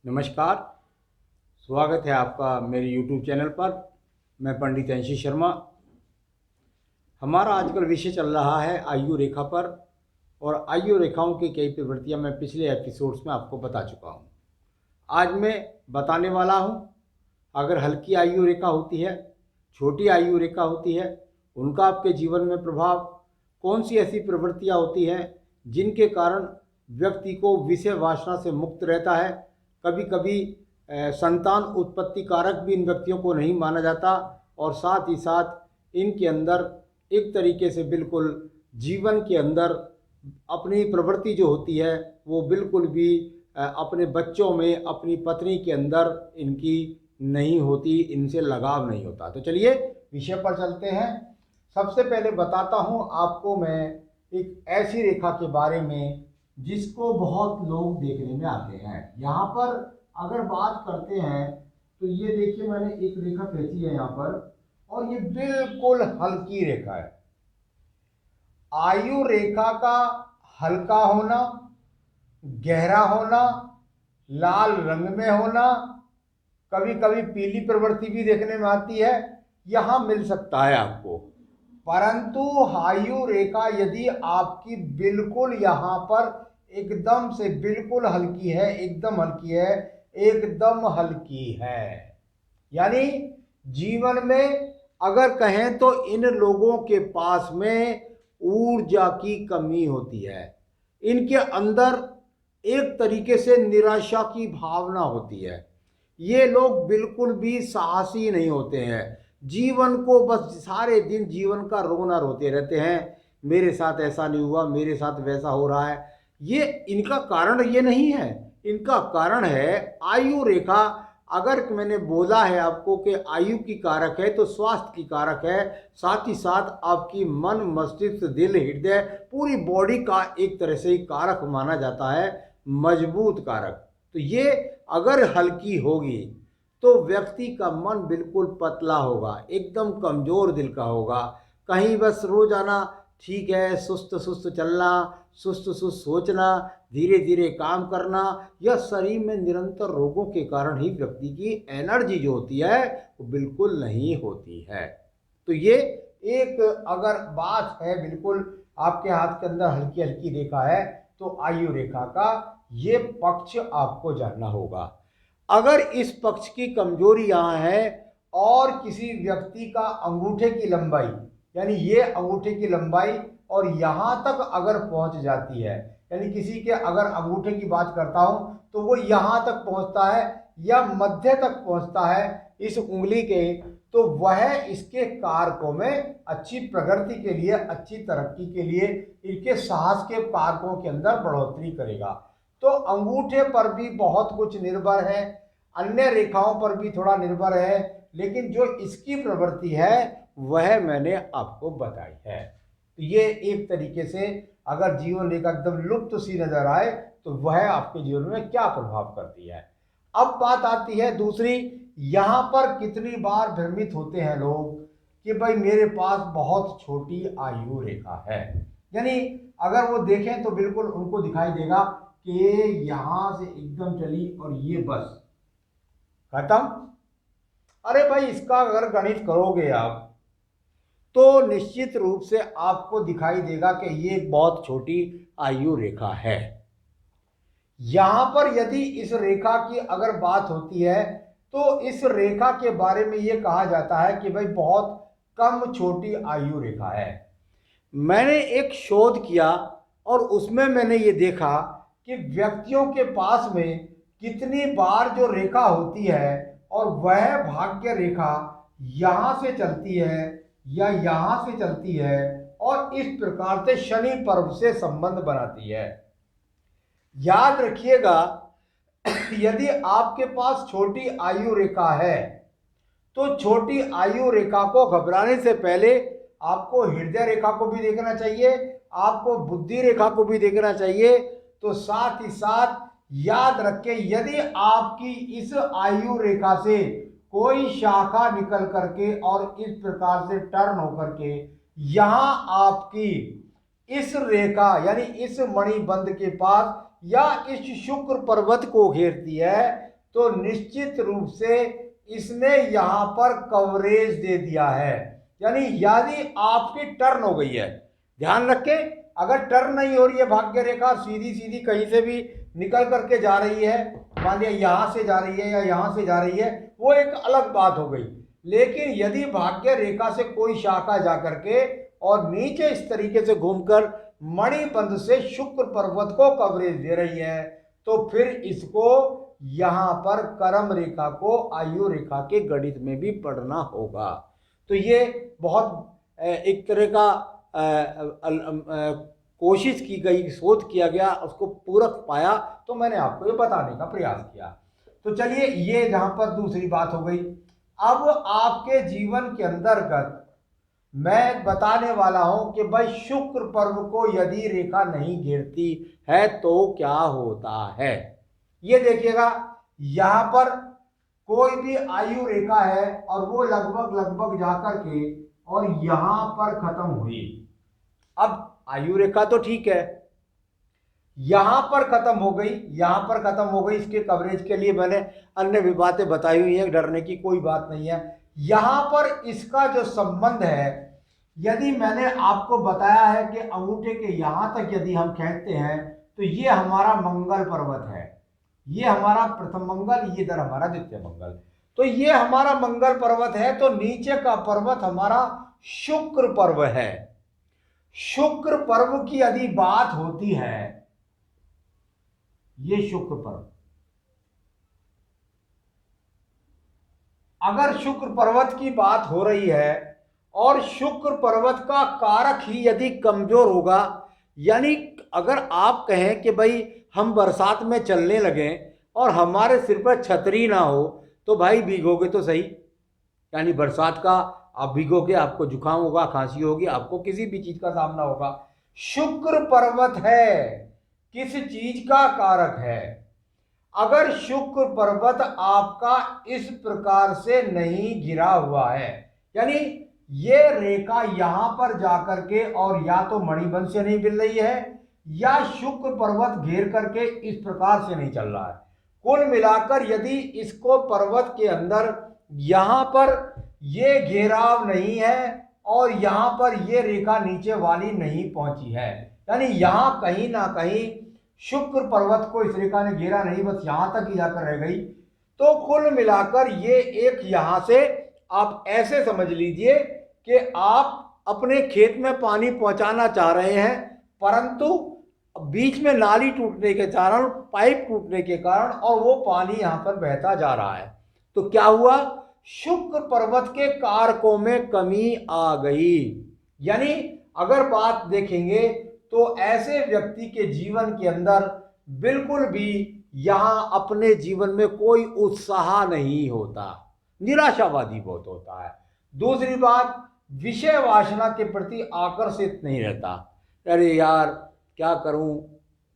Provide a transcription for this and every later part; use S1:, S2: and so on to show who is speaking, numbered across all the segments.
S1: नमस्कार। स्वागत है आपका मेरे YouTube चैनल पर। मैं पंडित अंशी शर्मा। हमारा आजकल विषय चल रहा है आयु रेखा पर, और आयु रेखाओं की कई प्रवृत्तियां मैं पिछले एपिसोड्स में आपको बता चुका हूं। आज मैं बताने वाला हूं, अगर हल्की आयु रेखा होती है, छोटी आयु रेखा होती है, उनका आपके जीवन में प्रभाव, कौन सी ऐसी प्रवृत्तियां होती हैं जिनके कारण व्यक्ति को विषय वासना से मुक्त रहता है। कभी कभी संतान उत्पत्ति कारक भी इन व्यक्तियों को नहीं माना जाता, और साथ ही साथ इनके अंदर एक तरीके से बिल्कुल जीवन के अंदर अपनी प्रवृत्ति जो होती है वो बिल्कुल भी अपने बच्चों में, अपनी पत्नी के अंदर इनकी नहीं होती, इनसे लगाव नहीं होता। तो चलिए विषय पर चलते हैं। सबसे पहले बताता हूँ आपको मैं एक ऐसी रेखा के बारे में जिसको बहुत लोग देखने में आते हैं। यहाँ पर अगर बात करते हैं तो ये देखिए, मैंने एक रेखा खींची है यहाँ पर, और ये बिल्कुल हल्की रेखा है। आयु रेखा का हल्का होना, गहरा होना, लाल रंग में होना, कभी कभी पीली प्रवृत्ति भी देखने में आती है, यहां मिल सकता है आपको। परंतु आयु रेखा यदि आपकी बिल्कुल यहां पर एकदम से बिल्कुल हल्की है, एकदम हल्की है, एकदम हल्की है, यानी जीवन में अगर कहें तो इन लोगों के पास में ऊर्जा की कमी होती है। इनके अंदर एक तरीके से निराशा की भावना होती है। ये लोग बिल्कुल भी साहसी नहीं होते हैं। जीवन को बस सारे दिन जीवन का रोना रोते रहते हैं, मेरे साथ ऐसा नहीं हुआ, मेरे साथ वैसा हो रहा है। ये इनका कारण ये नहीं है, इनका कारण है आयु रेखा। अगर मैंने बोला है आपको कि आयु की कारक है तो स्वास्थ्य की कारक है, साथ ही साथ आपकी मन, मस्तिष्क, दिल, हृदय, पूरी बॉडी का एक तरह से कारक माना जाता है, मजबूत कारक। तो ये अगर हल्की होगी तो व्यक्ति का मन बिल्कुल पतला होगा, एकदम कमजोर दिल का होगा। कहीं बस रोजाना ठीक है, सुस्त सुस्त चलना, सुस्त सुस्त सोचना, धीरे धीरे काम करना, यह शरीर में निरंतर रोगों के कारण ही व्यक्ति की एनर्जी जो होती है वो बिल्कुल नहीं होती है। तो ये एक अगर बात है, बिल्कुल आपके हाथ के अंदर हल्की हल्की रेखा है तो आयु रेखा का ये पक्ष आपको जानना होगा। अगर इस पक्ष की कमजोरी यहाँ है और किसी व्यक्ति का अंगूठे की लंबाई, यानी ये अंगूठे की लंबाई और यहाँ तक अगर पहुँच जाती है, यानी किसी के अगर अंगूठे की बात करता हूँ तो वो यहाँ तक पहुँचता है या मध्य तक पहुँचता है इस उंगली के, तो वह इसके कारकों में अच्छी प्रगति के लिए, अच्छी तरक्की के लिए, इनके साहस के कारकों के अंदर बढ़ोतरी करेगा। तो अंगूठे पर भी बहुत कुछ निर्भर है, अन्य रेखाओं पर भी थोड़ा निर्भर है, लेकिन जो इसकी प्रवृत्ति है वह मैंने आपको बताई है। तो ये एक तरीके से अगर जीवन रेखा एकदम लुप्त सी नजर आए तो वह आपके जीवन में क्या प्रभाव करती है। अब बात आती है दूसरी, यहां पर कितनी बार भ्रमित होते हैं लोग कि भाई मेरे पास बहुत छोटी आयु रेखा है, यानी अगर वो देखें तो बिल्कुल उनको दिखाई देगा कि यहां से एकदम चली और ये बस खत्म। अरे भाई, इसका अगर गणित करोगे आप तो निश्चित रूप से आपको दिखाई देगा कि ये एक बहुत छोटी आयु रेखा है। यहां पर यदि इस रेखा की अगर बात होती है तो इस रेखा के बारे में यह कहा जाता है कि भाई बहुत कम छोटी आयु रेखा है। मैंने एक शोध किया और उसमें मैंने ये देखा कि व्यक्तियों के पास में कितनी बार जो रेखा होती है और वह भाग्य रेखा यहां से चलती है या यहां से चलती है और इस प्रकार से शनि पर्व से संबंध बनाती है। याद रखिएगा, यदि आपके पास छोटी आयु रेखा है तो छोटी आयु रेखा को घबराने से पहले आपको हृदय रेखा को भी देखना चाहिए, आपको बुद्धि रेखा को भी देखना चाहिए। तो साथ ही साथ याद रखें, यदि आपकी इस आयु रेखा से कोई शाखा निकल करके और इस प्रकार से टर्न होकर के यहां आपकी इस रेखा यानी इस मणिबंध के पास या इस शुक्र पर्वत को घेरती है तो निश्चित रूप से इसने यहां पर कवरेज दे दिया है। यानी यदि आपकी टर्न हो गई है, ध्यान रखें, अगर टर्न नहीं हो रही है भाग्य रेखा, सीधी सीधी कहीं से भी निकल करके जा रही है, मान लिया यहां से जा रही है या यहां से जा रही है, वो एक अलग बात हो गई। लेकिन यदि भाग्य रेखा से कोई शाखा जा करके और नीचे इस तरीके से घूमकर मणिबंध से शुक्र पर्वत को कवरेज दे रही है, तो फिर इसको यहां पर कर्म रेखा को आयु रेखा के गणित में भी पढ़ना होगा। तो ये बहुत एक तरह का कोशिश की गई, शोध किया गया, उसको पूरक पाया, तो मैंने आपको ये बताने का प्रयास किया। तो चलिए, ये जहां पर दूसरी बात हो गई। अब आपके जीवन के अंतर्गत मैं बताने वाला हूं कि भाई शुक्र पर्व को यदि रेखा नहीं घेरती है तो क्या होता है। ये देखिएगा, यहां पर कोई भी आयु रेखा है और वो लगभग जाकर के और यहां पर खत्म हुई। अब आयु रेखा तो ठीक है, यहां पर खत्म हो गई, यहां पर खत्म हो गई। इसके कवरेज के लिए मैंने अन्य भी बातें बताई हुई है, डरने की कोई बात नहीं है। यहां पर इसका जो संबंध है, यदि मैंने आपको बताया है कि अंगूठे के यहां तक यदि हम खींचते हैं तो ये हमारा मंगल पर्वत है, ये हमारा प्रथम मंगल, ये इधर हमारा द्वितीय मंगल, तो ये हमारा मंगल पर्वत है। तो नीचे का पर्वत हमारा शुक्र पर्व है। शुक्र पर्व की यदि बात होती है, ये शुक्र पर्व, अगर शुक्र पर्वत की बात हो रही है और शुक्र पर्वत का कारक ही यदि कमजोर होगा, यानी अगर आप कहें कि भाई हम बरसात में चलने लगे और हमारे सिर पर छतरी ना हो तो भाई भीगोगे तो सही, यानी बरसात का आप भीगोगे, आपको जुकाम होगा, खांसी होगी, आपको किसी भी चीज का सामना होगा। शुक्र पर्वत है, किस चीज का कारक है। अगर शुक्र पर्वत आपका इस प्रकार से नहीं गिरा हुआ है, यानी ये रेखा यहां पर जाकर के और या तो मणिबंध से नहीं मिल रही है या शुक्र पर्वत घेर करके इस प्रकार से नहीं चल रहा है, कुल मिलाकर यदि इसको पर्वत के अंदर यहां पर ये घेराव नहीं है और यहां पर ये रेखा नीचे वाली नहीं पहुंची है, यानी यहां कहीं ना कहीं शुक्र पर्वत को इस रेखा ने घेरा नहीं, बस यहां तक ही जाकर रह गई, तो कुल मिलाकर ये एक यहां से आप ऐसे समझ लीजिए कि आप अपने खेत में पानी पहुंचाना चाह रहे हैं, परंतु बीच में नाली टूटने के कारण, पाइप टूटने के कारण, और वो पानी यहां पर बहता जा रहा है। तो क्या हुआ, शुक्र पर्वत के कारकों में कमी आ गई। यानी अगर बात देखेंगे तो ऐसे व्यक्ति के जीवन के अंदर बिल्कुल भी यहां अपने जीवन में कोई उत्साह नहीं होता, निराशावादी बहुत होता है। दूसरी बात, विषय वासना के प्रति आकर्षित नहीं रहता, अरे यार क्या करूं,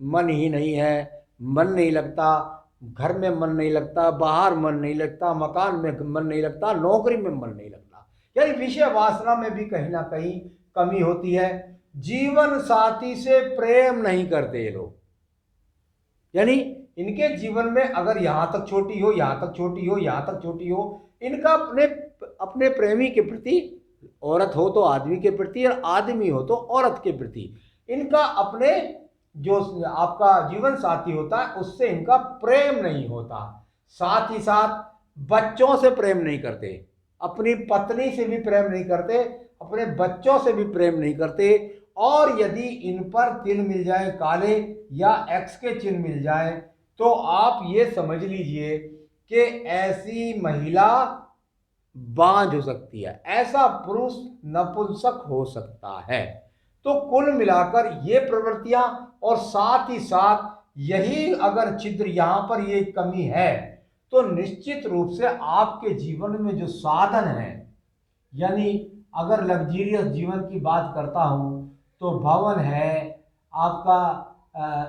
S1: मन ही नहीं है, मन नहीं लगता, घर में मन नहीं लगता, बाहर मन नहीं लगता, मकान में मन नहीं लगता, नौकरी में मन नहीं लगता, यानी विषय वासना में भी कहीं ना कहीं कमी होती है। जीवन साथी से प्रेम नहीं करते ये लोग, यानी इनके जीवन में अगर यहां तक छोटी हो, यहां तक छोटी हो, यहां तक छोटी हो, इनका अपने प्रेमी के प्रति, औरत हो तो आदमी के प्रति और आदमी हो तो औरत के प्रति, इनका अपने जो आपका जीवन साथी होता है उससे इनका प्रेम नहीं होता। साथ ही साथ बच्चों से प्रेम नहीं करते, अपनी पत्नी से भी प्रेम नहीं करते, अपने बच्चों से भी प्रेम नहीं करते, और यदि इन पर तिल मिल जाए काले या एक्स के चिन्ह मिल जाए तो आप ये समझ लीजिए कि ऐसी महिला बांझ हो सकती है, ऐसा पुरुष नपुंसक हो सकता है। तो कुल मिलाकर ये प्रवृत्तियां, और साथ ही साथ यही अगर छिद्र यहां पर ये कमी है तो निश्चित रूप से आपके जीवन में जो साधन है, यानी अगर लग्जरियस जीवन की बात करता हूं तो भवन है आपका,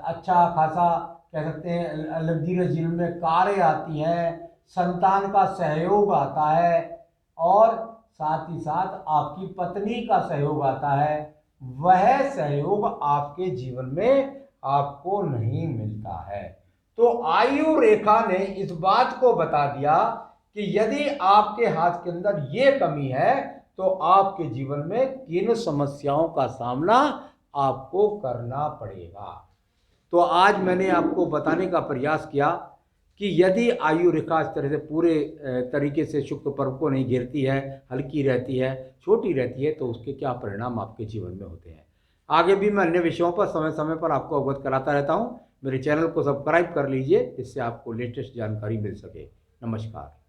S1: अच्छा खासा कह सकते हैं लग्जरियस जीवन में कारें आती हैं, संतान का सहयोग आता है, और साथ ही साथ आपकी पत्नी का सहयोग आता है। वह सहयोग आपके जीवन में आपको नहीं मिलता है। तो आयु रेखा ने इस बात को बता दिया कि यदि आपके हाथ के अंदर ये कमी है तो आपके जीवन में किन समस्याओं का सामना आपको करना पड़ेगा। तो आज मैंने आपको बताने का प्रयास किया कि यदि आयु रेखा इस तरह से पूरे तरीके से शुक्र पर्व को नहीं घेरती है, हल्की रहती है, छोटी रहती है, तो उसके क्या परिणाम आपके जीवन में होते हैं। आगे भी मैं अन्य विषयों पर समय समय पर आपको अवगत कराता रहता हूँ। मेरे चैनल को सब्सक्राइब कर लीजिए, इससे आपको लेटेस्ट जानकारी मिल सके। नमस्कार।